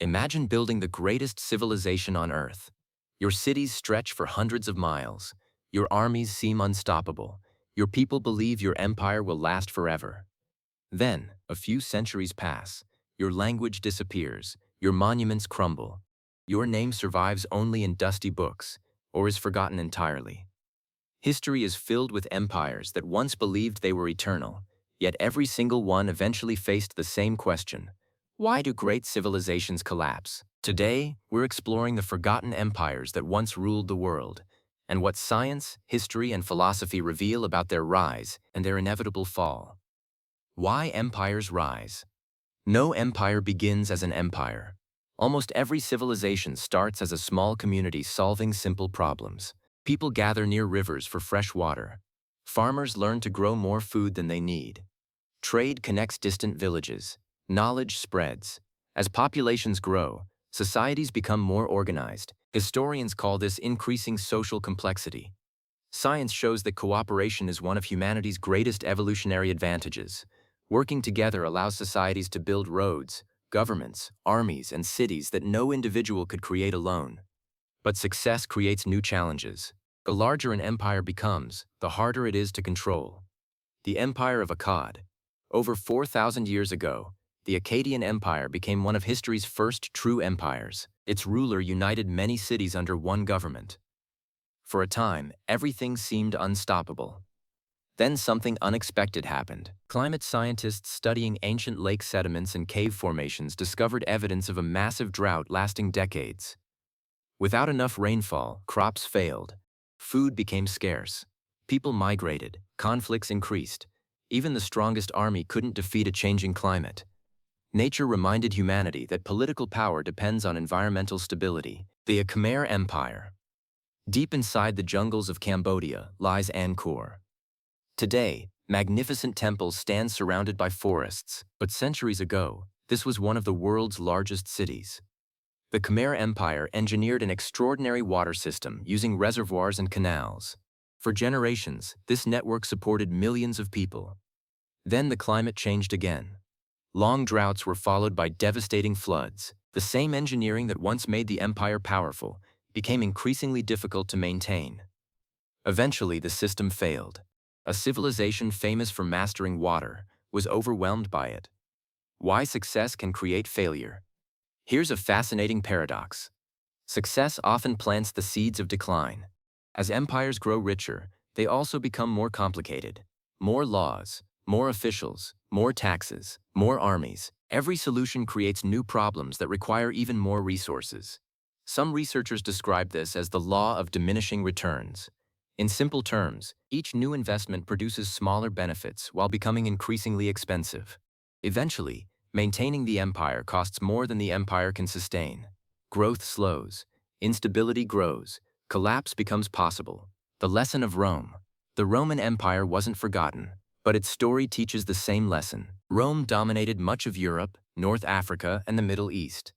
Imagine building the greatest civilization on Earth. Your cities stretch for hundreds of miles. Your armies seem unstoppable. Your people believe your empire will last forever. Then, a few centuries pass. Your language disappears. Your monuments crumble. Your name survives only in dusty books, or is forgotten entirely. History is filled with empires that once believed they were eternal, yet every single one eventually faced the same question: why do great civilizations collapse? Today, we're exploring the forgotten empires that once ruled the world, and what science, history, and philosophy reveal about their rise and their inevitable fall. Why empires rise? No empire begins as an empire. Almost every civilization starts as a small community solving simple problems. People gather near rivers for fresh water. Farmers learn to grow more food than they need. Trade connects distant villages. Knowledge spreads. As populations grow, societies become more organized. Historians call this increasing social complexity. Science shows that cooperation is one of humanity's greatest evolutionary advantages. Working together allows societies to build roads, governments, armies, and cities that no individual could create alone. But success creates new challenges. The larger an empire becomes, the harder it is to control. The Empire of Akkad. Over 4,000 years ago, the Akkadian Empire became one of history's first true empires. Its ruler united many cities under one government. For a time, everything seemed unstoppable. Then something unexpected happened. Climate scientists studying ancient lake sediments and cave formations discovered evidence of a massive drought lasting decades. Without enough rainfall, crops failed. Food became scarce. People migrated. Conflicts increased. Even the strongest army couldn't defeat a changing climate. Nature reminded humanity that political power depends on environmental stability. The Khmer Empire. Deep inside the jungles of Cambodia lies Angkor. Today, magnificent temples stand surrounded by forests, but centuries ago, this was one of the world's largest cities. The Khmer Empire engineered an extraordinary water system using reservoirs and canals. For generations, this network supported millions of people. Then the climate changed again. Long droughts were followed by devastating floods. The same engineering that once made the empire powerful became increasingly difficult to maintain. Eventually, the system failed. A civilization famous for mastering water was overwhelmed by it. Why success can create failure? Here's a fascinating paradox. Success often plants the seeds of decline. As empires grow richer, they also become more complicated. More laws, more officials, more taxes, more armies. Every solution creates new problems that require even more resources. Some researchers describe this as the law of diminishing returns. In simple terms, each new investment produces smaller benefits while becoming increasingly expensive. Eventually, maintaining the empire costs more than the empire can sustain. Growth slows, instability grows, collapse becomes possible. The lesson of Rome. The Roman Empire wasn't forgotten, but its story teaches the same lesson. Rome dominated much of Europe, North Africa, and the Middle East.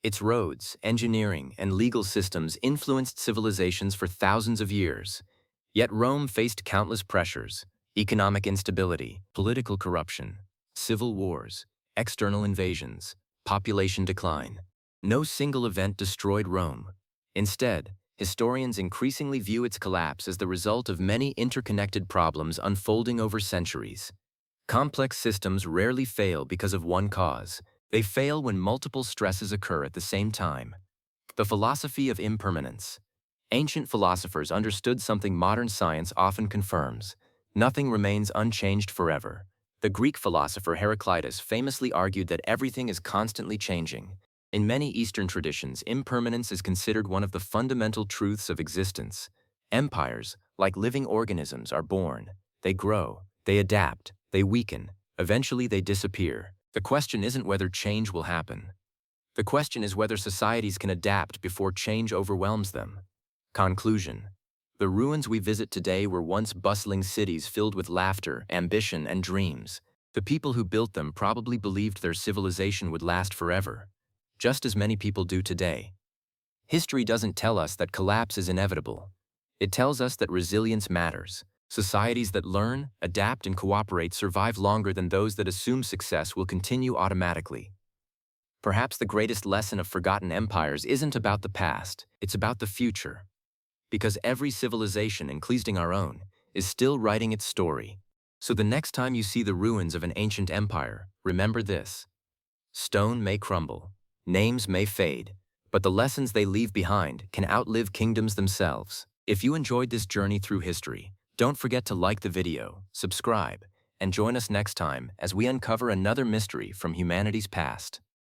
Its roads, engineering, and legal systems influenced civilizations for thousands of years. Yet Rome faced countless pressures: economic instability, political corruption, civil wars, external invasions, population decline. No single event destroyed Rome. Instead, historians increasingly view its collapse as the result of many interconnected problems unfolding over centuries. Complex systems rarely fail because of one cause. They fail when multiple stresses occur at the same time. The philosophy of impermanence. Ancient philosophers understood something modern science often confirms: nothing remains unchanged forever. The Greek philosopher Heraclitus famously argued that everything is constantly changing. In many Eastern traditions, impermanence is considered one of the fundamental truths of existence. Empires, like living organisms, are born. They grow, they adapt, they weaken, eventually they disappear. The question isn't whether change will happen. The question is whether societies can adapt before change overwhelms them. Conclusion. The ruins we visit today were once bustling cities filled with laughter, ambition, and dreams. The people who built them probably believed their civilization would last forever, just as many people do today. History doesn't tell us that collapse is inevitable. It tells us that resilience matters. Societies that learn, adapt, and cooperate survive longer than those that assume success will continue automatically. Perhaps the greatest lesson of forgotten empires isn't about the past, it's about the future. Because every civilization, including our own, is still writing its story. So the next time you see the ruins of an ancient empire, remember this. Stone may crumble, names may fade, but the lessons they leave behind can outlive kingdoms themselves. If you enjoyed this journey through history, don't forget to like the video, subscribe, and join us next time as we uncover another mystery from humanity's past.